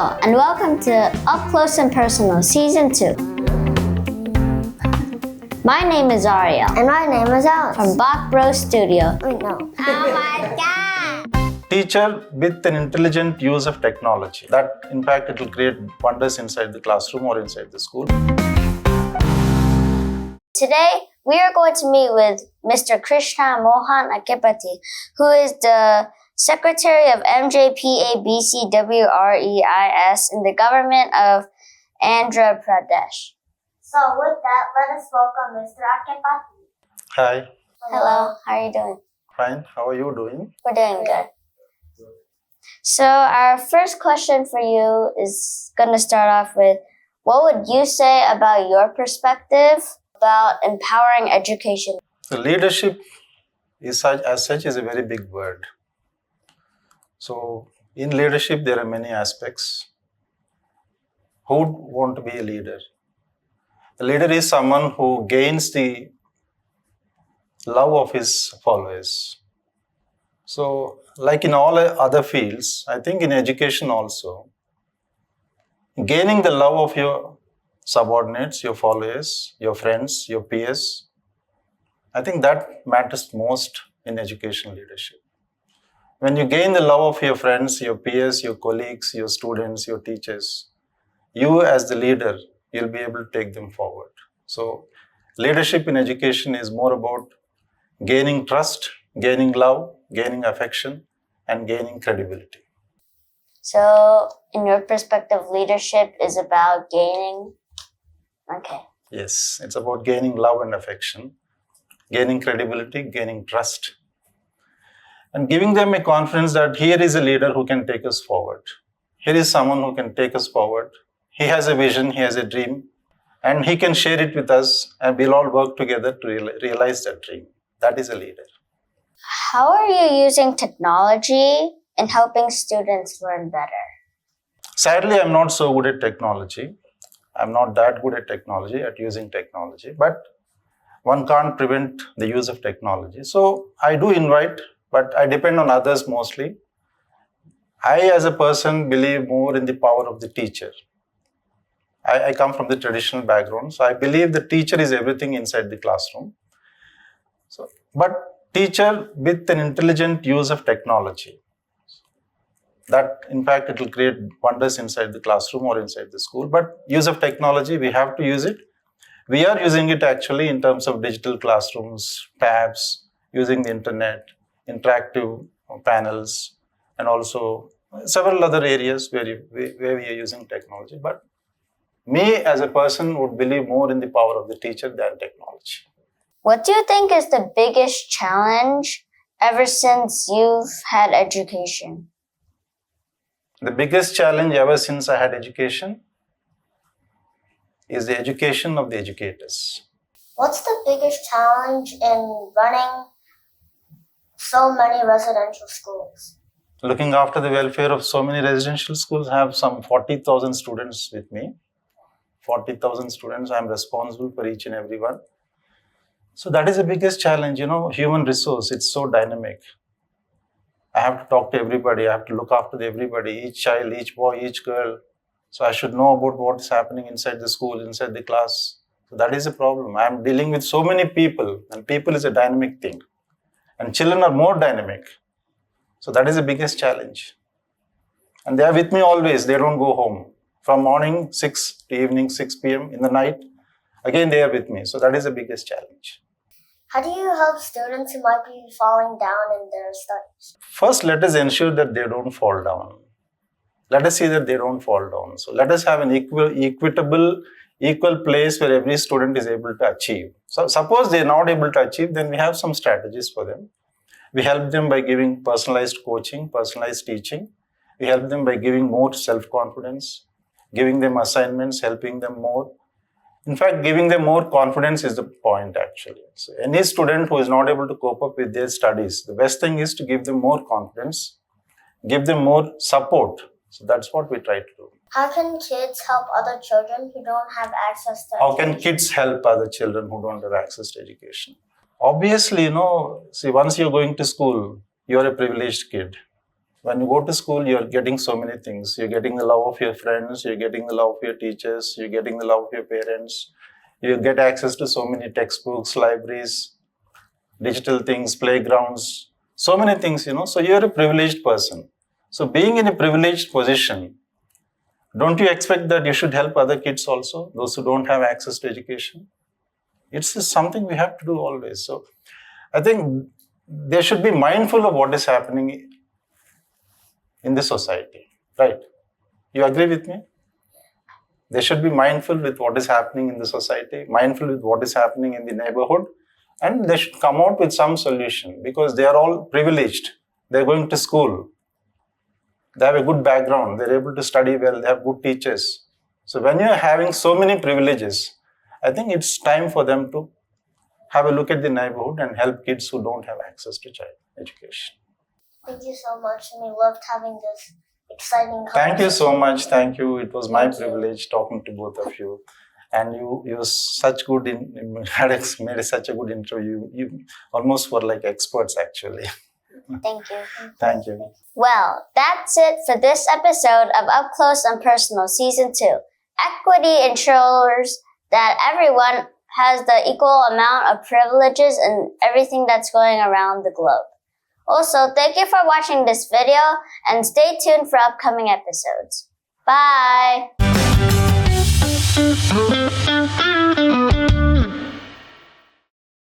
Hello, and welcome to Up Close and Personal Season 2. My name is Ariel. And my name is Alex. From Bach Bros Studio. I know. Oh my God! Teacher with an intelligent use of technology. That, in fact, it will create wonders inside the classroom or inside the school. Today, we are going to meet with Mr. Krishnamohan Akepati, who is the Secretary of MJPABCWREIS in the government of Andhra Pradesh. So with that, let us welcome Mr. Akepati. Hi, Hello, how are you doing? fine. How are you doing? We're doing good. So our first question for you is going to start off with, what would you say about your perspective about empowering education? So leadership is as such is a very big word. So in leadership, there are many aspects. Who would want to be a leader? A leader is someone who gains the love of his followers. So like in all other fields, I think in education also, gaining the love of your subordinates, your followers, your friends, your peers, I think that matters most in educational leadership. When you gain the love of your friends, your peers, your colleagues, your students, your teachers, you as the leader, you'll be able to take them forward. So leadership in education is more about gaining trust, gaining love, gaining affection, and gaining credibility. So in your perspective, leadership is about gaining... Okay. Yes, it's about gaining love and affection, gaining credibility, gaining trust, and giving them a confidence that here is a leader who can take us forward. Here is someone who can take us forward. He has a vision, he has a dream, and he can share it with us, and we'll all work together to realize that dream. That is a leader. How are you using technology in helping students learn better? Sadly, I'm not so good at technology. I'm not that good at technology, at using technology, but one can't prevent the use of technology. So I do invite, but I depend on others mostly. I, as a person, believe more in the power of the teacher. I come from the traditional background, so I believe the teacher is everything inside the classroom. But teacher with an intelligent use of technology, that in fact it will create wonders inside the classroom or inside the school. But use of technology, we have to use it. We are using it actually in terms of digital classrooms, tabs, using the internet, interactive panels, and also several other areas where we are using technology. But me as a person would believe more in the power of the teacher than technology. What do you think is the biggest challenge ever since you've had education? The biggest challenge ever since I had education is the education of the educators. What's the biggest challenge in running so many residential schools? Looking after the welfare of so many residential schools, I have some 40,000 students with me. 40,000 students, I'm responsible for each and every one. So that is the biggest challenge, human resource, it's so dynamic. I have to talk to everybody, I have to look after everybody, each child, each boy, each girl. So I should know about what's happening inside the school, inside the class. So that is a problem. I'm dealing with so many people, and people is a dynamic thing. And children are more dynamic. So that is the biggest challenge. And they are with me always, they don't go home. From morning 6 to evening 6 p.m. in the night, again they are with me. So that is the biggest challenge. How do you help students who might be falling down in their studies? First, let us ensure that they don't fall down. Let us see that they don't fall down. So let us have an equal place where every student is able to achieve. So suppose they are not able to achieve, then we have some strategies for them. We help them by giving personalized coaching, personalized teaching. We help them by giving more self-confidence, giving them assignments, helping them more. In fact, giving them more confidence is the point actually. So any student who is not able to cope up with their studies, the best thing is to give them more confidence, give them more support. So that's what we try to do. How can kids help other children who don't have access to How education? can kids help other children who don't have access to education? Obviously, see, once you're going to school, you're a privileged kid. When you go to school, you're getting so many things. You're getting the love of your friends, you're getting the love of your teachers, you're getting the love of your parents. You get access to so many textbooks, libraries, digital things, playgrounds, so many things, So you're a privileged person. So being in a privileged position, don't you expect that you should help other kids also, those who don't have access to education? It's just something we have to do always. So I think they should be mindful of what is happening in the society, right? You agree with me? They should be mindful with what is happening in the society, mindful with what is happening in the neighborhood, and they should come out with some solution because they are all privileged. They're going to school. They have a good background. They're able to study well. They have good teachers. So when you're having so many privileges, I think it's time for them to have a look at the neighborhood and help kids who don't have access to child education. Thank you so much, and we loved having this exciting conversation. Thank you so much. Thank you. It was my privilege talking to both of you. And you was such good made such a good interview. You almost were like experts actually. Thank you. Thank you. Well, that's it for this episode of Up Close and Personal Season 2. Equity ensures that everyone has the equal amount of privileges in everything that's going around the globe. Also, thank you for watching this video and stay tuned for upcoming episodes. Bye!